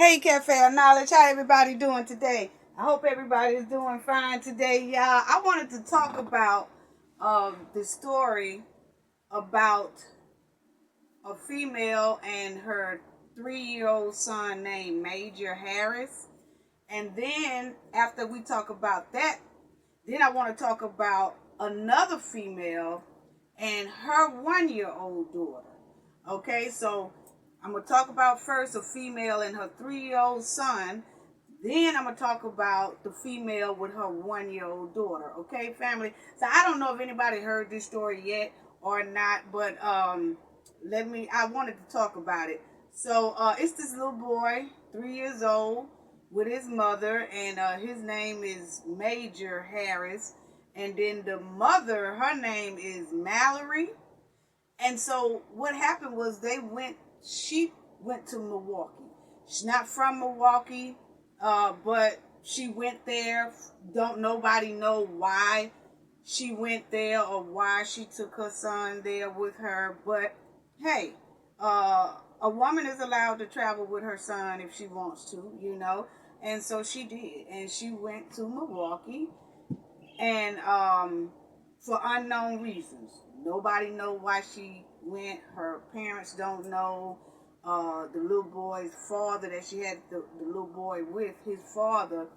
Hey, Cafe of Knowledge, how everybody doing today? I hope everybody is doing fine today, y'all. I wanted to talk about the story about a female and her 3-year-old son named Major Harris. And then after we talk about that, then I want to talk about another female and her 1-year-old daughter. Okay, so I'm going to talk about first a female and her 3-year-old son. Then I'm going to talk about the female with her 1-year-old daughter. Okay, family? So I don't know if anybody heard this story yet or not, but I wanted to talk about it. So it's this little boy, 3 years old, with his mother, and his name is Major Harris. And then the mother, her name is Mallory. And so what happened was she went to Milwaukee. She's not from Milwaukee, but she went there. Don't nobody know why she went there or why she took her son there with her. But hey, a woman is allowed to travel with her son if she wants to. And so she did. And she went to Milwaukee, and for unknown reasons. Nobody know why she went. Her parents don't know. The little boy's father that she had the little boy with, his father,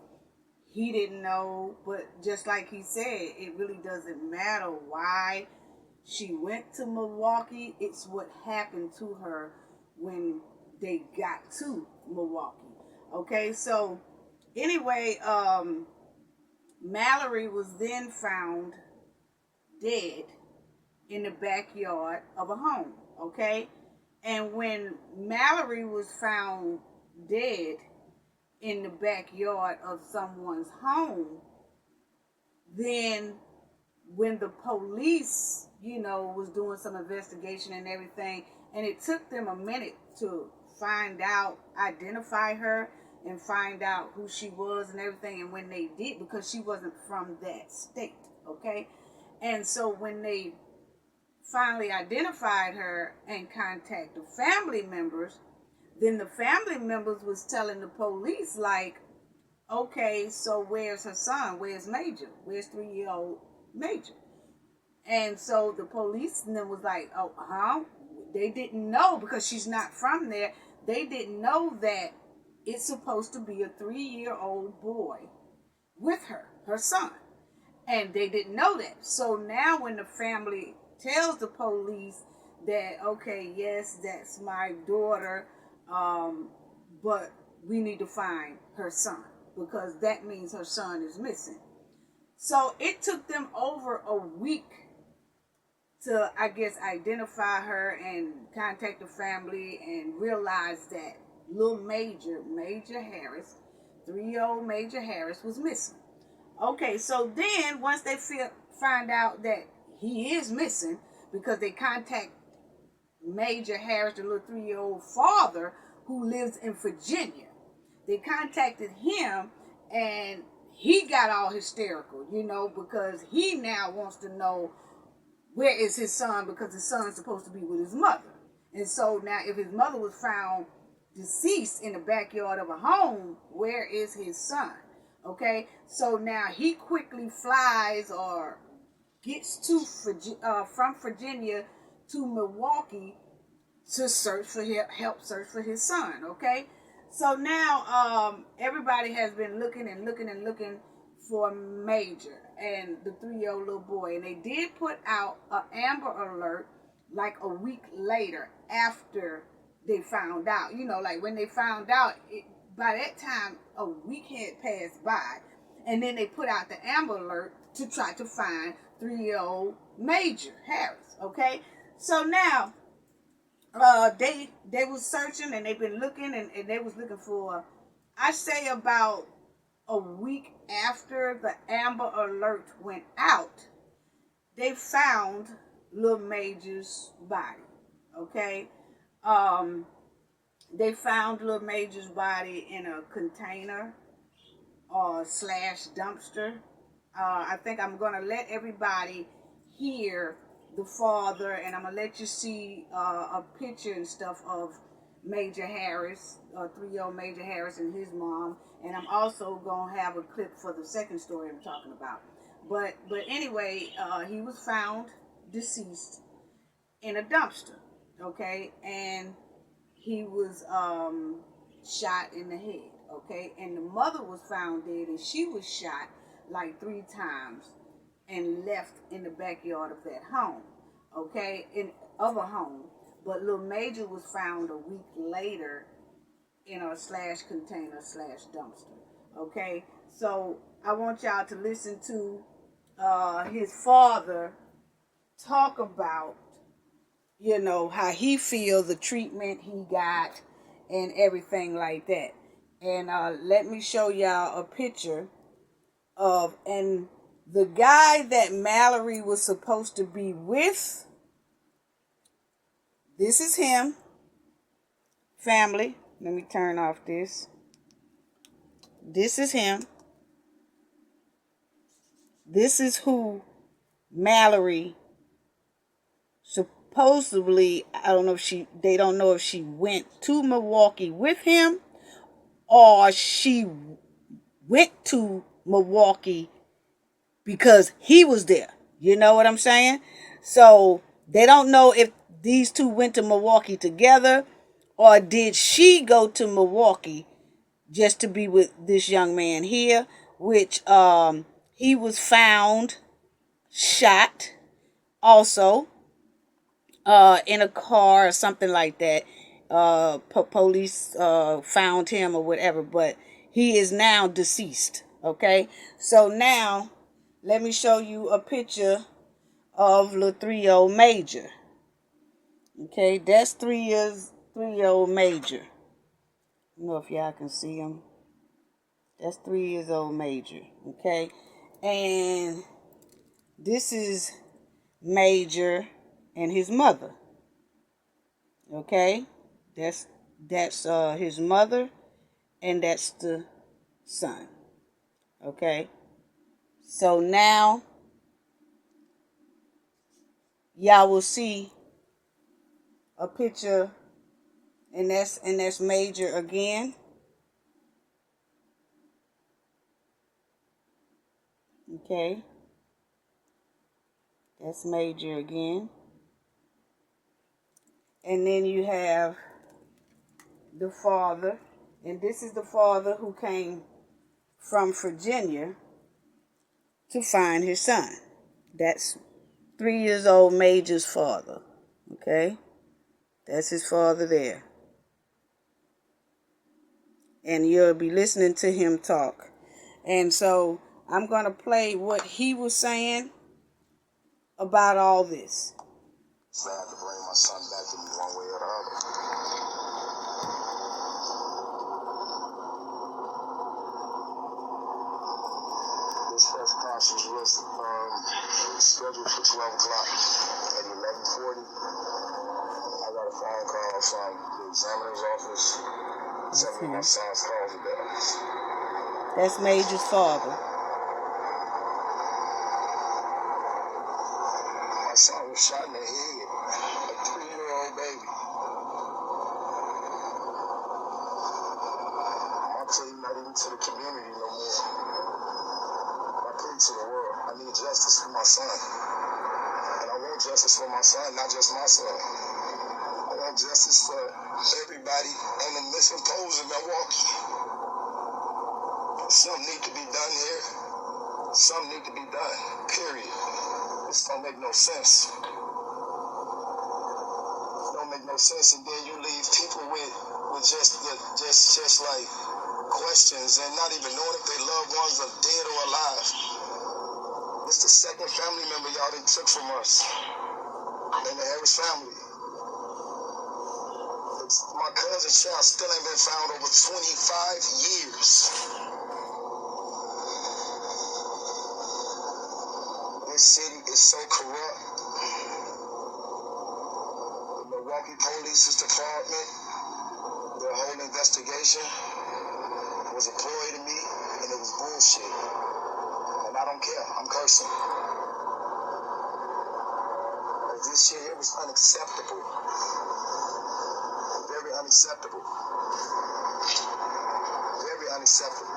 he didn't know. But just like he said, it really doesn't matter why she went to Milwaukee. It's what happened to her when they got to Milwaukee. Okay, so anyway, Mallory was then found dead in the backyard of a home, okay? And when Mallory was found dead in the backyard of someone's home, then when the police, was doing some investigation and everything, and it took them a minute to identify her and find out who she was and everything, and when they did, because she wasn't from that state, okay? And so when they finally identified her and contacted family members, then the family members was telling the police, like, okay, so where's her son? Where's Major? Where's 3-year-old Major? And so the police then was like, oh, huh? They didn't know, because she's not from there. They didn't know that it's supposed to be a 3-year-old boy with her son. And they didn't know that. So now when the family tells the police that, okay, yes, that's my daughter, but we need to find her son, because that means her son is missing. So it took them over a week to, I guess, identify her and contact the family and realize that little Major Harris, 3-year-old Major Harris, was missing. Okay, so then once they find out that he is missing, because they contact Major Harris, the little 3-year-old father who lives in Virginia. They contacted him, and he got all hysterical, because he now wants to know where is his son, because his son's supposed to be with his mother. And so now if his mother was found deceased in the backyard of a home, where is his son? Okay, so now he quickly flies or gets from Virginia to Milwaukee to help search for his son. Okay, so now everybody has been looking and looking for Major and the 3-year-old little boy, and they did put out an Amber Alert like a week later after they found out. Like when they found out, by that time a week had passed by, and then they put out the Amber Alert to try to find 3-year-old Major Harris. Okay, so now they was searching, and they've been looking, and they was looking for, I say, about a week after the Amber Alert went out, they found little Major's body. Okay, they found little Major's body in a container or / dumpster. I think I'm gonna let everybody hear the father, and I'm gonna let you see a picture and stuff of Major Harris, 3-year-old Major Harris and his mom. And I'm also going to have a clip for the second story I'm talking about. But anyway, he was found deceased in a dumpster, okay? And he was shot in the head, okay? And the mother was found dead, and she was shot like 3 times and left in the backyard of that home, okay? Of a home. But little Major was found a week later in a slash container slash dumpster, okay? So I want y'all to listen to his father talk about, you know, how he feel the treatment he got and everything like that. And let me show y'all a picture of, and the guy that Mallory was supposed to be with, this is him, family. Let me turn off this. This is him. This is who Mallory supposedly, I don't know if they don't know if she went to Milwaukee with him or she went to Milwaukee because he was there. You know what I'm saying? So they don't know if these two went to Milwaukee together or did she go to Milwaukee just to be with this young man here, which he was found shot also in a car or something like that. Police found him or whatever, but he is now deceased. Okay, so now let me show you a picture of the 3-year-old Major. Okay, that's 3-year-old Major. I don't know if y'all can see him. That's 3 years old Major. Okay, and this is Major and his mother. Okay, that's his mother, and that's the son. Okay, so now y'all will see a picture, and that's Major again. Okay, that's Major again. And then you have the father, and this is the father who came from Virginia to find his son. That's 3 years old Major's father. Okay, that's his father there. And you'll be listening to him talk. And so I'm going to play what he was saying about all this. So I had to bring my son back to me one way or the other. This first conference was scheduled for 12 o'clock. At 11:40, I got a phone call from the examiner's office telling me my son's cause of death. That's Major's father. My son was shot in the head, a 3-year-old baby. My plea not even to the community no more. My plea to the world. I need justice for my son. And I want justice for my son, not just my son. I want justice for everybody on the missing poles in Milwaukee. Something need to be done here. Something need to be done, period. This don't make no sense. It don't make no sense, and then you leave people with just like questions and not even knowing if their loved ones are dead or alive. It's the second family member y'all done took from us in the Harris family. My cousin's child still ain't been found over 25 years. This city is so corrupt. The Milwaukee Police Department, their whole investigation was a ploy to me, and it was bullshit. And I don't care. I'm cursing. This shit here was unacceptable. Very unacceptable. Very unacceptable.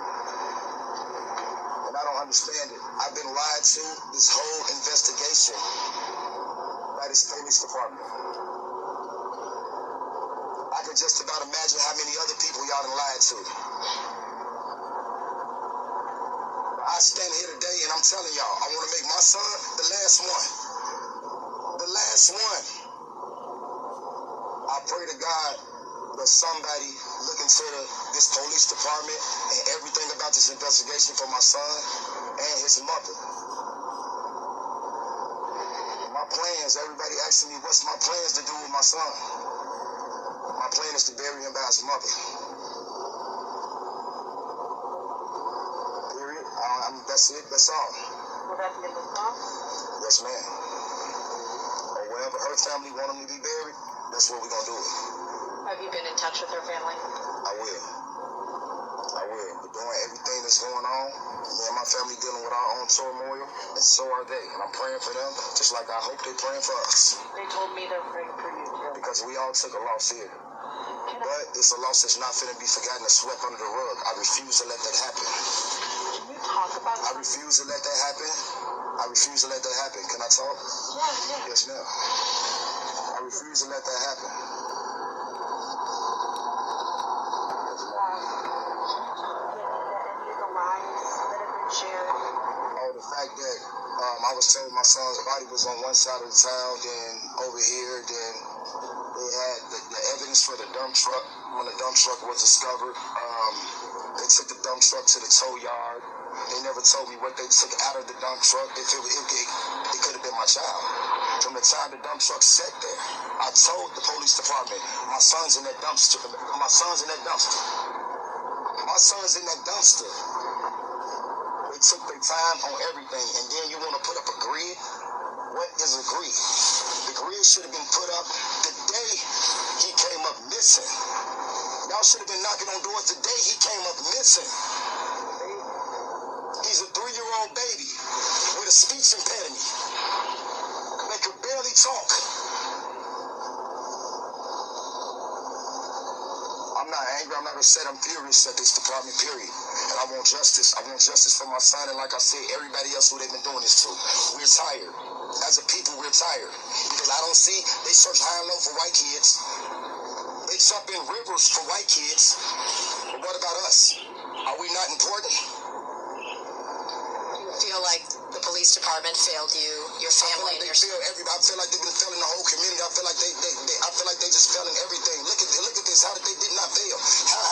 And I don't understand it. I've been lied to this whole investigation by this police department. I can just about imagine how many other people y'all done lied to. I stand here today and I'm telling y'all, I want to make my son the last one. The last one. I pray to God that somebody look into this police department and everything about this investigation for my son and his mother. My plans, everybody asking me what's my plans to do with my son. My plan is to bury him by his mother. Period. That's it. That's all. Will that be in the law? Yes, ma'am. Or wherever her family want him to be buried, that's where we're going to do it. Have you been in touch with her family? I will. But during everything that's going on, me and my family dealing with our own turmoil, and so are they. And I'm praying for them, just like I hope they're praying for us. They told me they're praying for you too. Because we all took a loss here. But it's a loss that's not finna be forgotten or swept under the rug. I refuse to let that happen. Can you talk about I refuse to let that happen. I refuse to let that happen. Can I talk? Yeah. Yes, ma'am. I refuse to let that happen. The fact that I was told my son's body was on one side of the town, then over here, then they had the evidence for the dump truck. When the dump truck was discovered, they took the dump truck to the tow yard. They never told me what they took out of the dump truck. If it could have been my child. From the time the dump truck sat there, I told the police department, my son's in that dumpster. My son's in that dumpster. My son's in that dumpster. They took their time on everything, and then you want to put up a grid? What is a grid? The grid should have been put up the day he came up missing. Y'all should have been knocking on doors the day he came up missing. He's a 3-year-old baby with a speech impediment. They could barely talk. I'm not angry, I'm not upset, I'm furious at this department, period. And I want justice. I want justice for my son, and like I said, everybody else who they've been doing this to. We're tired. As a people, we're tired. Because I don't see, they search high and low for white kids. They jump in rivers for white kids. But what about us? Are we not important? Do you feel like the police department failed you, your family, and your son? I feel like they've been failing the whole community. I feel like they just failing everything. Look at this. How did they not fail?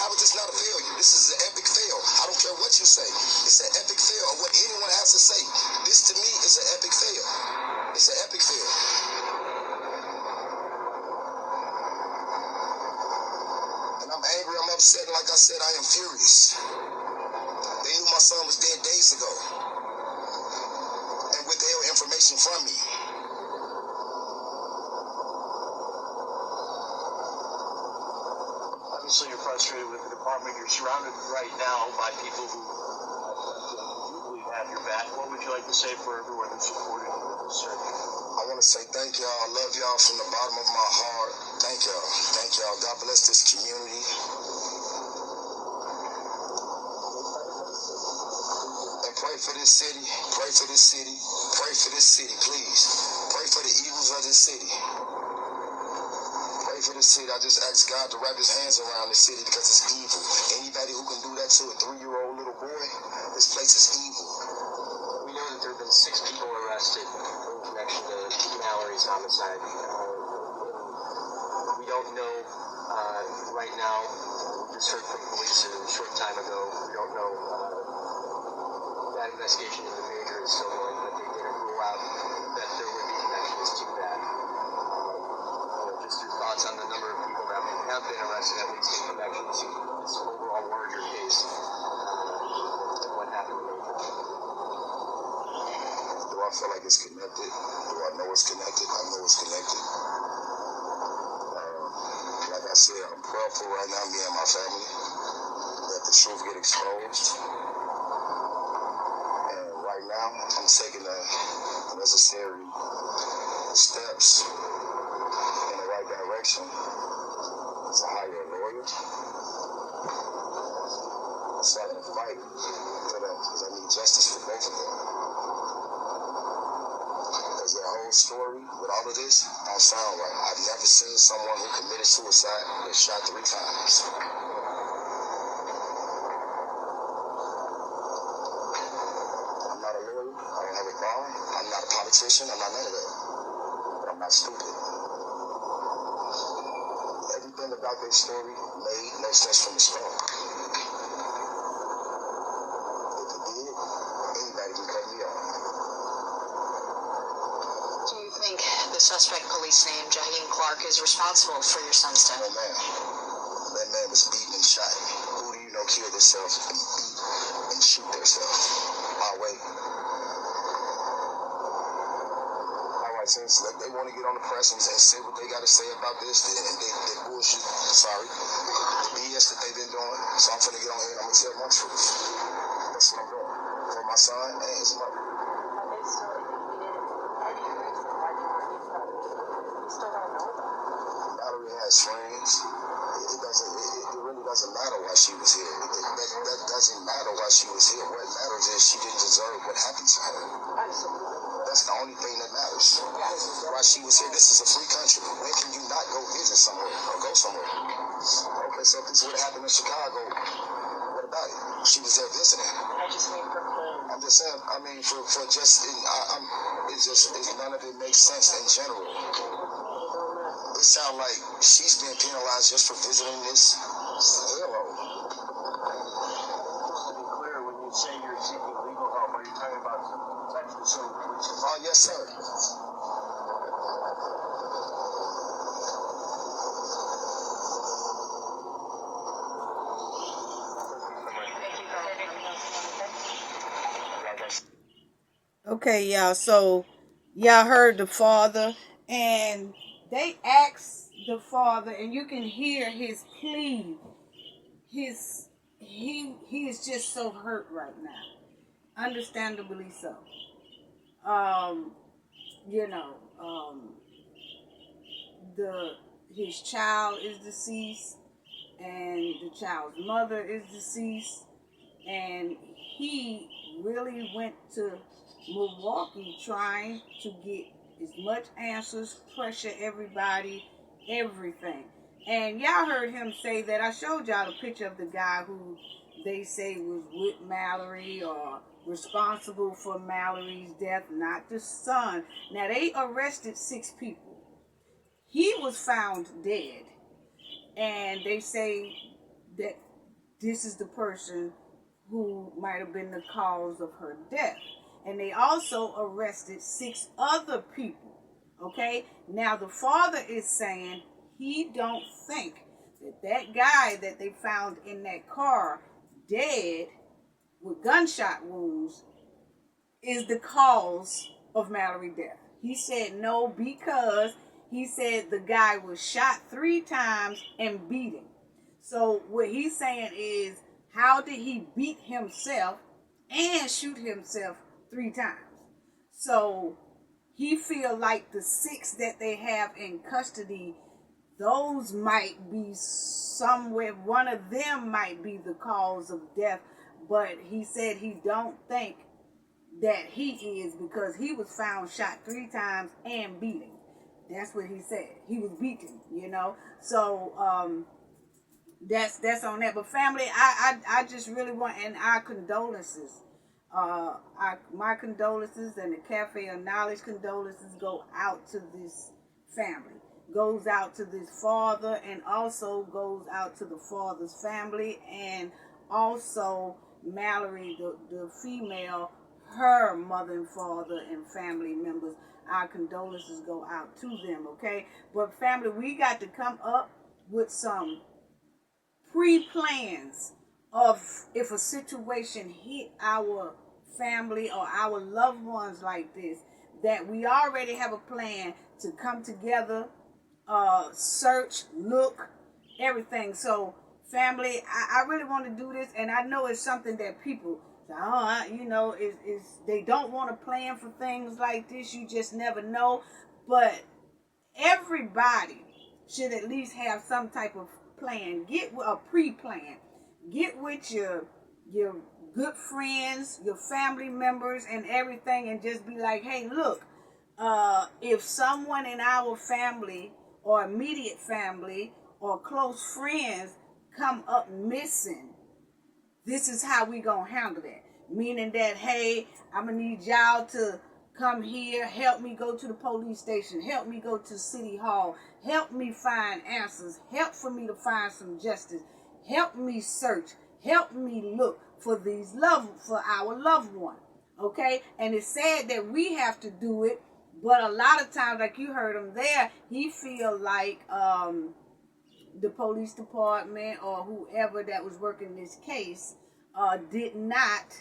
How is this not a failure? This is an epic fail. I don't care what you say. It's an epic fail. Or what anyone has to say. This to me is an epic fail. It's an epic fail. And I'm angry, I'm upset, and like I said, I am furious. They knew my son was dead days ago. And withheld information from me. Obviously, you're frustrated with the department. You're surrounded right now by people who you believe have your back. What would you like to say for everyone who supported you in this search? I want to say thank y'all. I love y'all from the bottom of my heart. Thank y'all. Thank y'all. God bless this community. And pray for this city. Pray for this city. Pray for this city, please. Pray for the evils of this city. Pray for this city. I just ask God to wrap his hands around this city because it's evil. Anybody who can do that to a 3-year-old little boy, this place is evil. We know that there have been 6 people arrested in connection to Mallory's homicide. We don't know right now. We just heard from police a short time ago. We don't know. That investigation into the major is still going, but they didn't rule out that there would be connections to that. Just your thoughts on the number of people that have been arrested, at least in connection to this overall larger case, and what happened to the major. Do I feel like it's connected? Do I know it's connected? I know it's connected. Like I said, I'm prayerful right now, me and my family, that the truth get exposed. Right now, I'm taking the necessary steps in the right direction to hire a lawyer so I can fight for them because I need justice for both of them. Because their whole story with all of this don't sound right. I've never seen someone who committed suicide that shot 3 times. I'm not a lawyer. I don't have a bar. I'm not a politician. I'm not none of that. But I'm not stupid. Everything about their story made no sense from the start. If it did, anybody can cut me off. Do you think the suspect police named Jaheim Clark is responsible for your son's death? No, ma'am. That man was beaten and shot. Who do you know killed themselves and beat and shoot themselves? My way. All right, since they want to get on the press and say what they got to say about this, and they bullshit, sorry, the BS that they've been doing, so I'm finna get on here and I'm gonna tell my truth. That's what I'm doing. For my son and his mother. Are they still indicated any reason why they weren't even up? We still don't know that. Mallory has friends. It really doesn't matter why she was here. That doesn't matter why she was here. What matters is she didn't deserve what happened to her. Absolutely. That's the only thing that matters. Why she was here. This is a free country. When can you not go visit somewhere or go somewhere? Okay, so if this would have happened in Chicago, what about it? She was there visiting. I just need for clean. I'm just saying, I mean, for just, none of it makes sense in general. It sounds like she's being penalized just for visiting this hellhole. Just to be clear, when you say you're seeking legal help, are you talking about Texas or police? Oh, yes, sir. Okay, y'all. So y'all heard the father, and they asked the father, and you can hear his plea. He is just so hurt right now, understandably so. His child is deceased, and the child's mother is deceased, and he really went to Milwaukee trying to get as much answers, pressure everybody, everything. And y'all heard him say that. I showed y'all the picture of the guy who they say was with Mallory or responsible for Mallory's death, not the son. Now, they arrested 6 people. He was found dead. And they say that this is the person who might have been the cause of her death. And they also arrested 6 other people. Okay? Now, the father is saying he don't think that guy that they found in that car dead with gunshot wounds is the cause of Mallory's death. He said no, because he said the guy was shot 3 times and beaten. So what he's saying is, how did he beat himself and shoot himself 3 times? So he feel like the 6 that they have in custody, those might be somewhere, one of them might be the cause of death, but he said he don't think that he is, because he was found shot 3 times and beaten. That's what he said. He was beaten, So that's on that. But family, I just really want, and our condolences. My condolences and the Cafe of Knowledge condolences go out to this family. Goes out to this father, and also goes out to the father's family, and also Mallory, the female, her mother and father and family members. Our condolences go out to them, okay? But family, we got to come up with some pre-plans of if a situation hit our family or our loved ones like this, that we already have a plan to come together, search, look, everything. So family, I really want to do this, and I know it's something that people, they don't want to plan for things like this. You just never know. But everybody should at least have some type of plan. Get a pre-plan. Get with your good friends, your family members, and everything, and just be like, hey, look, if someone in our family or immediate family or close friends come up missing, this is how we gonna handle that. Meaning that, hey, I'm gonna need y'all to come here, help me go to the police station, help me go to City Hall, help me find answers, help for me to find some justice, help me search, help me look for our loved one. Okay? And it's sad that we have to do it, but a lot of times, like you heard him there, he feel like the police department or whoever that was working this case did not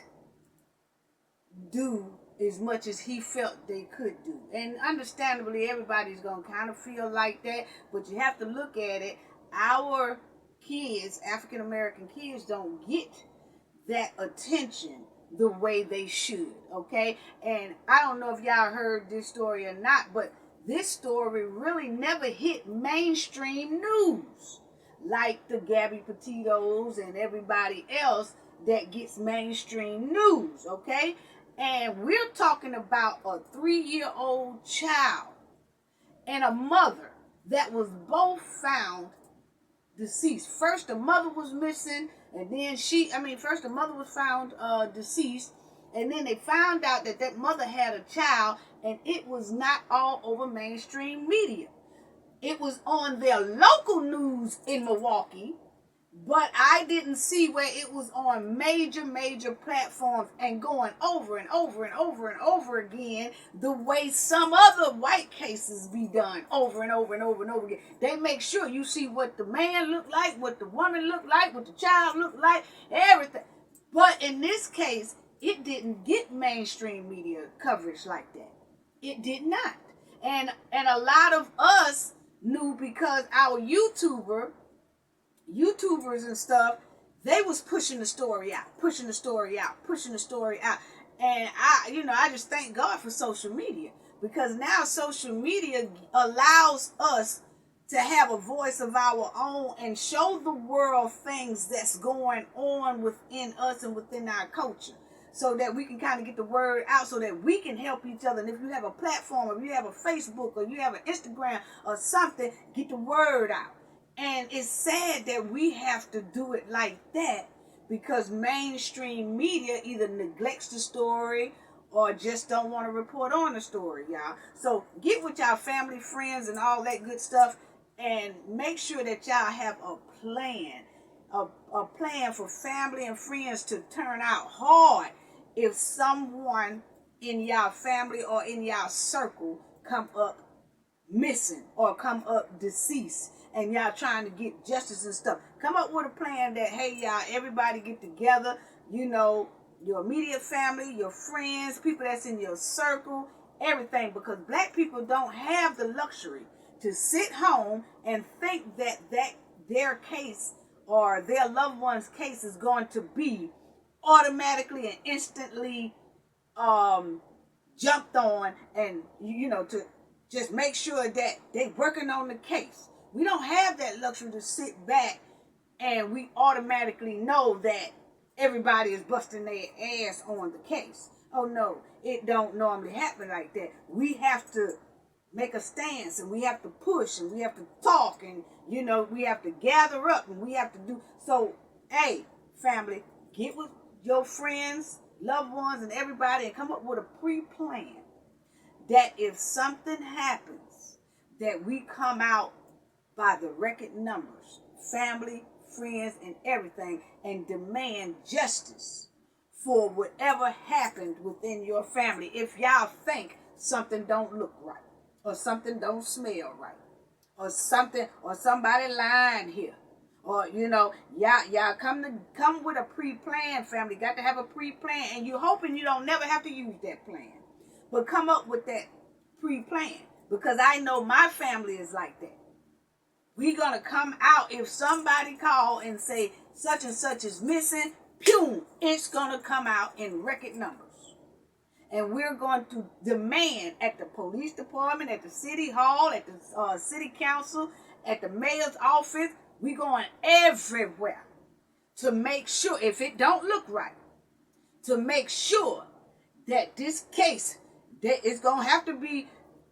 do as much as he felt they could do. And understandably, everybody's going to kind of feel like that, but you have to look at it. Our kids, African American kids, don't get that attention the way they should, okay? And I don't know if y'all heard this story or not, but this story really never hit mainstream news like the Gabby Petito's and everybody else that gets mainstream news, okay? And we're talking about a 3-year-old child and a mother that was both found deceased. First, the mother was missing, and then first the mother was found deceased, and then they found out that that mother had a child, and it was not all over mainstream media. It was on their local news in Milwaukee, but I didn't see where it was on major platforms and going over and over and over and over again the way some other white cases be done over and over and over and over again. They make sure you see what the man looked like, what the woman looked like, what the child looked like, everything. But in this case, it didn't get mainstream media coverage like that. It did not. And a lot of us knew because our YouTubers and stuff, they was pushing the story out. And I just thank God for social media, because now social media allows us to have a voice of our own and show the world things that's going on within us and within our culture, so that we can kind of get the word out, so that we can help each other. And if you have a platform, or you have a Facebook, or you have an Instagram or something, get the word out. And it's sad that we have to do it like that, because mainstream media either neglects the story or just don't want to report on the story, y'all. So get with y'all family, friends, and all that good stuff, and make sure that y'all have a plan. A plan for family and friends to turn out hard if someone in y'all family or in y'all circle come up missing or come up deceased, and y'all trying to get justice and stuff. Come up with a plan that, hey, y'all, everybody get together, your immediate family, your friends, people that's in your circle, everything, because black people don't have the luxury to sit home and think that their case or their loved one's case is going to be automatically and instantly jumped on, and to just make sure that they working on the case. We don't have that luxury to sit back and we automatically know that everybody is busting their ass on the case. Oh no, it don't normally happen like that. We have to make a stance, and we have to push, and we have to talk, and we have to gather up, and we have to do so. Hey, family, get with your friends, loved ones, and everybody, and come up with a pre-plan that if something happens, that we come out by the record numbers, family, friends, and everything, and demand justice for whatever happened within your family. If y'all think something don't look right, or something don't smell right, or somebody lying here, or y'all come with a pre-plan, family. Got to have a pre-plan, and you're hoping you don't never have to use that plan, but come up with that pre-plan, because I know my family is like that. We're gonna come out if somebody call and say such and such is missing. Pew! It's gonna come out in record numbers. And we're going to demand at the police department, at the city hall, at the city council, at the mayor's office, We going everywhere to make sure, if it don't look right, to make sure that this case, that it's gonna have to be,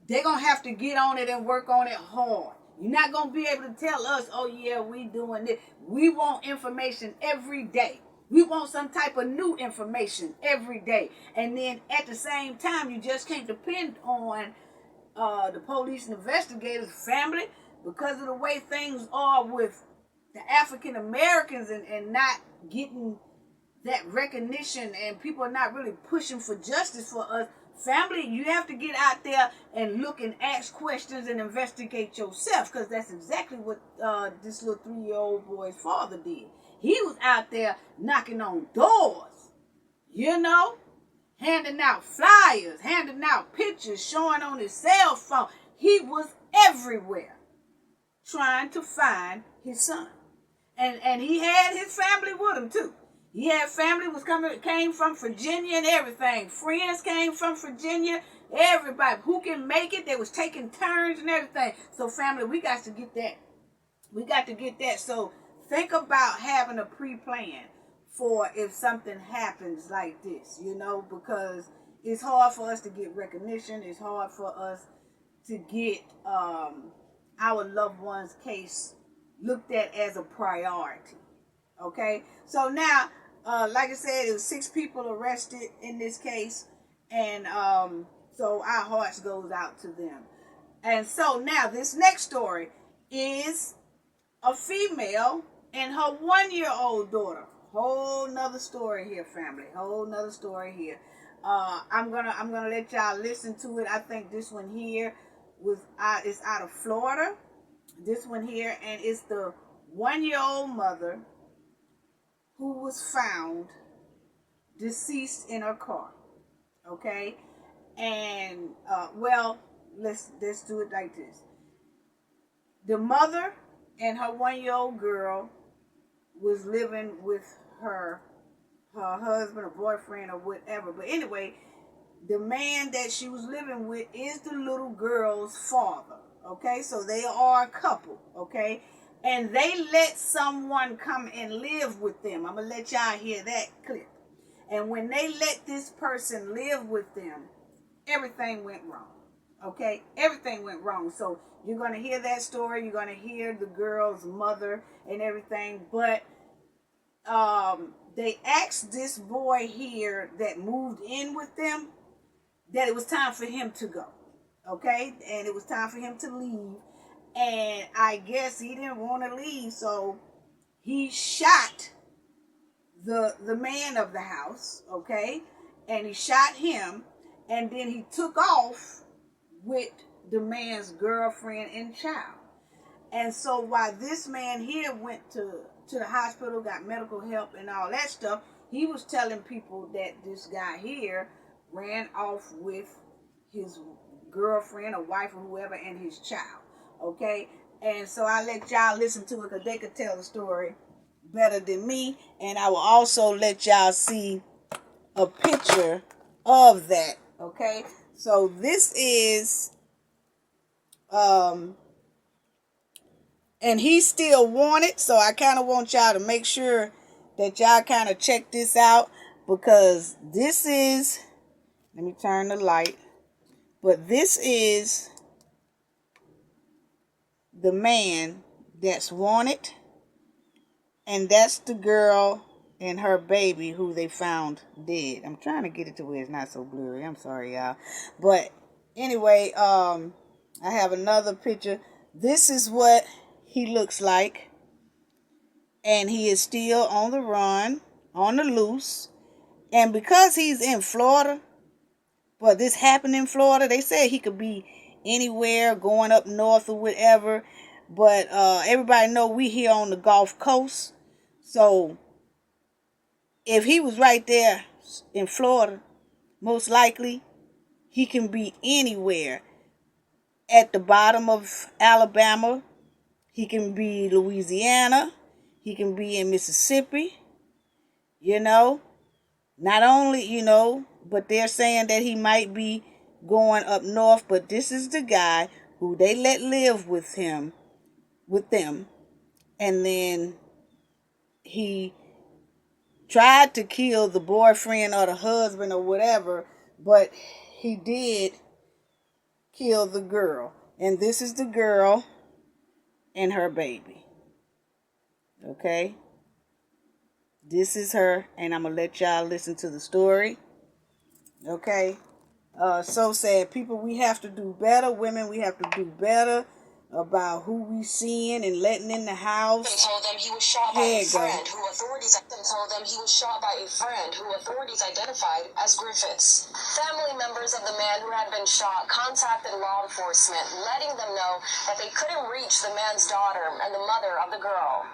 they're gonna have to get on it and work on it hard. You're not gonna be able to tell us, oh yeah, we doing this. We want information every day. We want some type of new information every day. And then at the same time, you just can't depend on the police and investigators, family, because of the way things are with the African Americans and not getting that recognition, and people are not really pushing for justice for us. Family, you have to get out there and look and ask questions and investigate yourself, because that's exactly what this little 3-year-old boy's father did. He was out there knocking on doors, you know, handing out flyers, handing out pictures, showing on his cell phone. He was everywhere trying to find his son. And he had his family with him too. He had family came from Virginia and everything. Friends came from Virginia. Everybody who can make it, they was taking turns and everything. So family, we got to get that. We got to get that. So think about having a pre-plan for if something happens like this, you know, because it's hard for us to get recognition. It's hard for us to get our loved one's case looked at as a priority. Okay, so now, like I said, it was 6 people arrested in this case, and so our hearts goes out to them. And so now this next story is a female and her 1-year-old daughter. Whole nother story here, family. Whole nother story here. I'm gonna let y'all listen to it. I think this one here is out of Florida. This one here, and it's the 1-year-old mother who was found deceased in her car. Okay, and well, let's do it like this. The mother and her 1-year-old girl was living with her husband or boyfriend or whatever. But anyway, the man that she was living with is the little girl's father. Okay, so they are a couple. Okay, and they let someone come and live with them. I'm gonna let y'all hear that clip. And when they let this person live with them, everything went wrong. Okay, everything went wrong. So you're gonna hear that story. You're gonna hear the girl's mother and everything. But they asked this boy here that moved in with them that it was time for him to go. Okay, and it was time for him to leave, and I guess he didn't want to leave, so he shot the man of the house. Okay, and he shot him, and then he took off with the man's girlfriend and child. And so while this man here went to the hospital, got medical help and all that stuff, he was telling people that this guy here ran off with his girlfriend or wife or whoever and his child. Okay, and so I let y'all listen to it because they could tell the story better than me, and I will also let y'all see a picture of that. Okay, so this is and he's still wanted, so I kind of want y'all to make sure that y'all kind of check this out, because this is, let me turn the light. But this is the man that's wanted, and that's the girl and her baby who they found dead. I'm trying to get it to where it's not so blurry. I'm sorry, y'all. But anyway, I have another picture. This is what he looks like, and he is still on the run, on the loose. And because he's in Florida, but this happened in Florida, they said he could be anywhere, going up north or whatever. But everybody know we here on the Gulf Coast. So if he was right there in Florida, most likely he can be anywhere. At the bottom of Alabama, he can be Louisiana, he can be in Mississippi, you know. Not only, you know, but they're saying that he might be going up north, but this is the guy who they let live with them, and then he tried to kill the boyfriend or the husband or whatever, but he did kill the girl. And this is the girl and her baby. Okay? This is her, and I'm going to let y'all listen to the story. Okay? So sad. People, we have to do better. Women, we have to do better about who we seeing and letting in the house. Told them he was shot by a friend who authorities identified as Griffiths. Family members of the man who had been shot contacted law enforcement, letting them know that they couldn't reach the man's daughter and the mother of the girl.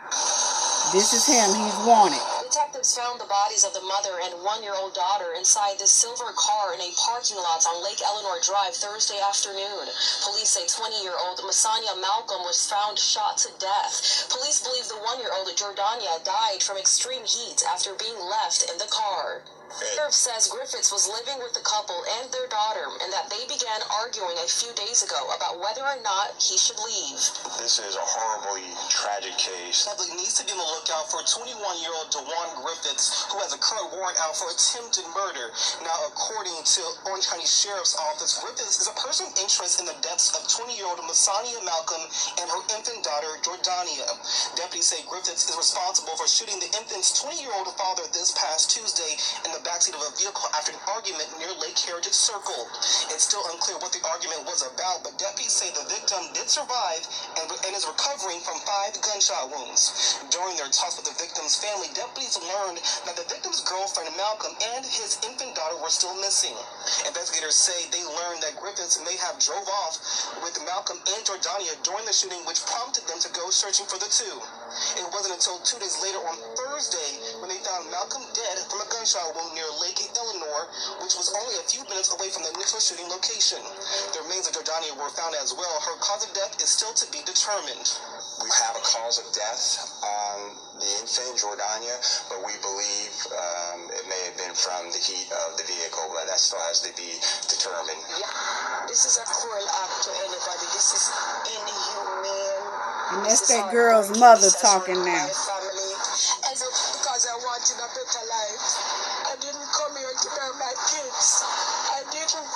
This is him. He's wanted. Detectives found the bodies of the mother and one-year-old daughter inside this silver car in a parking lot on Lake Eleanor Drive Thursday afternoon. Police say 20-year-old Masania Malcolm was found shot to death. Police believe the one-year-old Jordania died from extreme heat after being left in the car. Sheriff says Griffiths was living with the couple and their daughter, and that they began arguing a few days ago about whether or not he should leave. This is a horribly tragic case. Public needs to be on the lookout for 21-year-old DeJuan Griffiths, who has a current warrant out for attempted murder. Now, according to Orange County Sheriff's Office, Griffiths is a person of interest in the deaths of 20-year-old Masania Malcolm and her infant daughter, Jordania. Deputies say Griffiths is responsible for shooting the infant's 20-year-old father this past Tuesday in the backseat of a vehicle after an argument near Lake Heritage Circle. It's still unclear what the argument was about, but deputies say the victim did survive and is recovering from 5 gunshot wounds. During their talks with the victim's family, deputies learned that the victim's girlfriend Malcolm and his infant daughter were still missing. Investigators say they learned that Griffiths may have drove off with Malcolm and Jordania during the shooting, which prompted them to go searching for the two. It wasn't until 2 days later on Thursday when they found Malcolm dead from a gunshot wound near Lake Eleanor, which was only a few minutes away from the initial shooting location. The remains of Jordania were found as well. Her cause of death is still to be determined. We have a cause of death on the infant, Jordania, but we believe it may have been from the heat of the vehicle, but that still has to be determined. Yeah, this is a cruel act to anybody. This is inhumane. And that's that girl's mother talking now. Because I wanted a better life. I didn't come here to bury my kids. I didn't.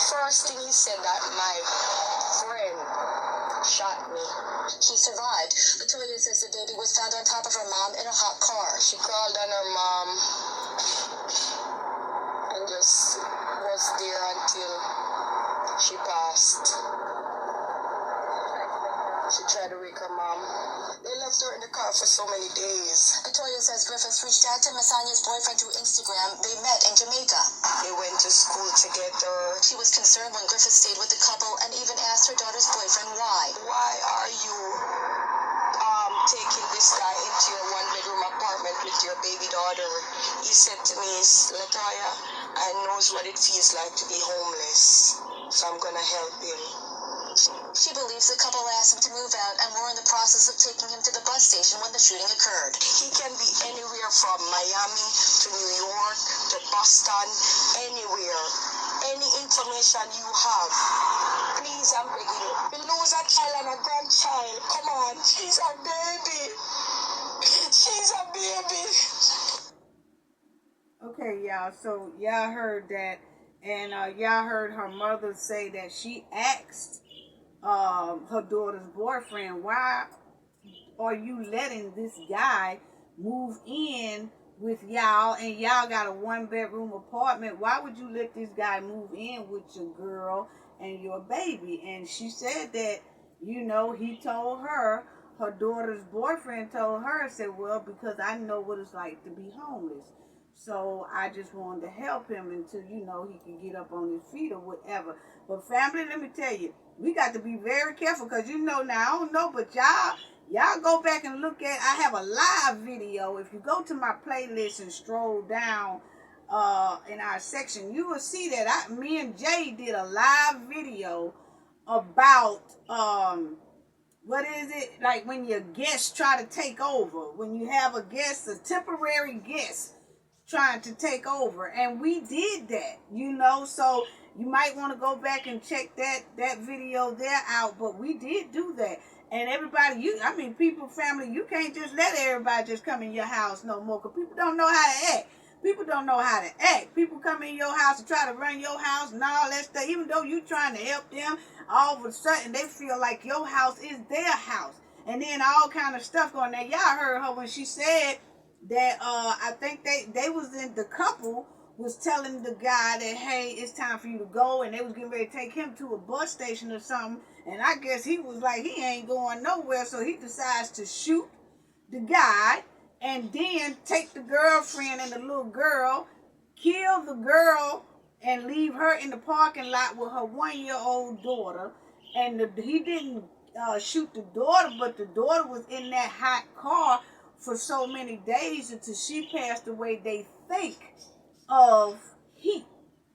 First thing he said that my friend shot me. She survived. Latoya says the baby was found on top of her mom in a hot car. She called on her mom and just was there until she passed. She tried to wake her mom. They left her in the car for so many days. Latoya says Griffiths reached out to Masania's boyfriend through Instagram. They met in Jamaica. They went to school together. She was concerned when Griffiths stayed with the couple and even asked her daughter's boyfriend why. Why are you taking this guy into your one-bedroom apartment with your baby daughter? He said to me, Latoya, I knows what it feels like to be homeless, so I'm gonna help him. She believes the couple asked him to move out and were in the process of taking him to the bus station when the shooting occurred. He can be anywhere from Miami to New York to Boston, anywhere. Any information you have, please, I'm begging you. We lose a child and a grandchild. Come on, she's a baby. She's a baby. Okay, y'all. So y'all heard that, and y'all heard her mother say that she asked her daughter's boyfriend, why are you letting this guy move in with y'all, and y'all got a 1-bedroom apartment? Why would you let this guy move in with your girl and your baby? And she said that, you know, he told her, her daughter's boyfriend told her, said, well, because I know what it's like to be homeless. So I just wanted to help him until, you know, he can get up on his feet or whatever. But family, let me tell you, we got to be very careful, because, you know, now, I don't know, but y'all go back and look at, I have a live video. If you go to my playlist and stroll down in our section, you will see that me and Jay did a live video about, what is it? Like when your guests try to take over. When you have a guest, a temporary guest, trying to take over. And we did that, you know, so you might want to go back and check that video there out. But we did do that. And everybody, people, family, you can't just let everybody just come in your house no more, because people don't know how to act. People don't know how to act. People come in your house and try to run your house and all that stuff. Even though you trying to help them, all of a sudden they feel like your house is their house. And then all kind of stuff going there. Y'all heard her when she said that I think they was in, the couple was telling the guy that, hey, it's time for you to go, and they was getting ready to take him to a bus station or something. And I guess he was like, he ain't going nowhere, so he decides to shoot the guy and then take the girlfriend and the little girl, kill the girl, and leave her in the parking lot with her 1-year-old daughter. And he didn't shoot the daughter, but the daughter was in that hot car for so many days until she passed away, they think, of heat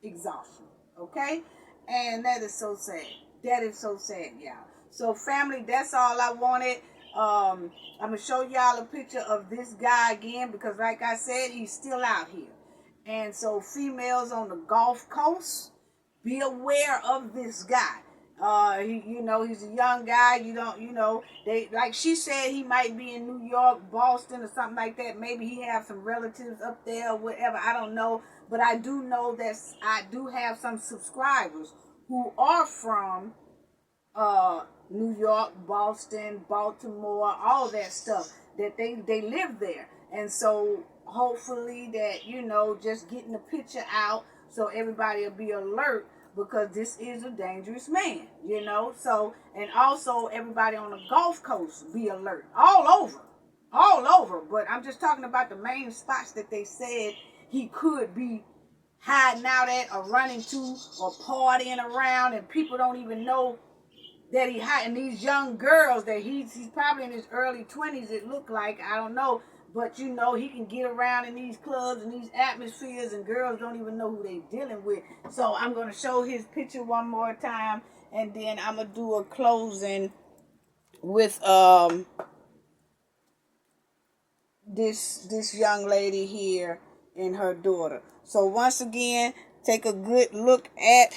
exhaustion. Okay? And that is so sad. That is so sad, y'all. So, family, that's all I wanted. I'm going to show y'all a picture of this guy again, because like I said, he's still out here. And so, females on the Gulf Coast, be aware of this guy. He's a young guy. They, like she said, he might be in New York, Boston, or something like that. Maybe he have some relatives up there or whatever. I don't know. But I do know that I do have some subscribers who are from New York, Boston, Baltimore, all that stuff, that they live there. And so hopefully that, just getting the picture out so everybody will be alert, because this is a dangerous man, So, and also everybody on the Gulf Coast be alert, all over. But I'm just talking about the main spots that they said he could be hiding out at, or running to, or partying around, and people don't even know that he hiding. These young girls that he's probably in his early 20s, it looked like, I don't know, but he can get around in these clubs and these atmospheres, and girls don't even know who they dealing with. So I'm going to show his picture one more time, and then I'm going to do a closing with this young lady here and her daughter. So once again, take a good look at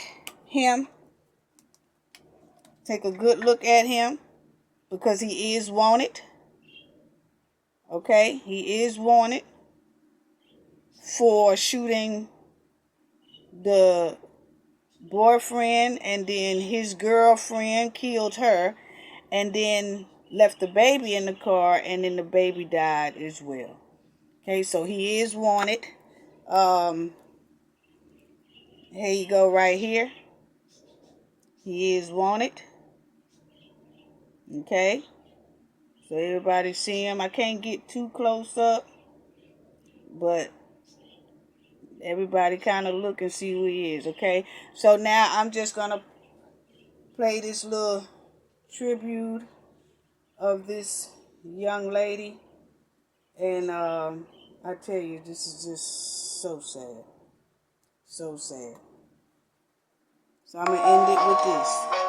him. Take a good look at him, because he is wanted. Okay? He is wanted for shooting the boyfriend, and then his girlfriend killed her, and then left the baby in the car, and then the baby died as well. Okay, so he is wanted. Here you go, right here. He is wanted. Okay, so everybody see him. I can't get too close up, but everybody kind of look and see who he is. Okay, so now I'm just gonna play this little tribute of this young lady, and I tell you, this is just so sad. So sad. So I'm gonna end it with this.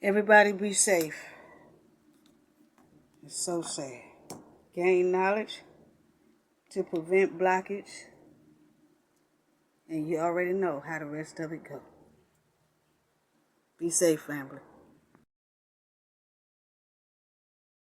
Everybody be safe. It's so sad. Gain knowledge to prevent blockage. And you already know how the rest of it go. Be safe, family.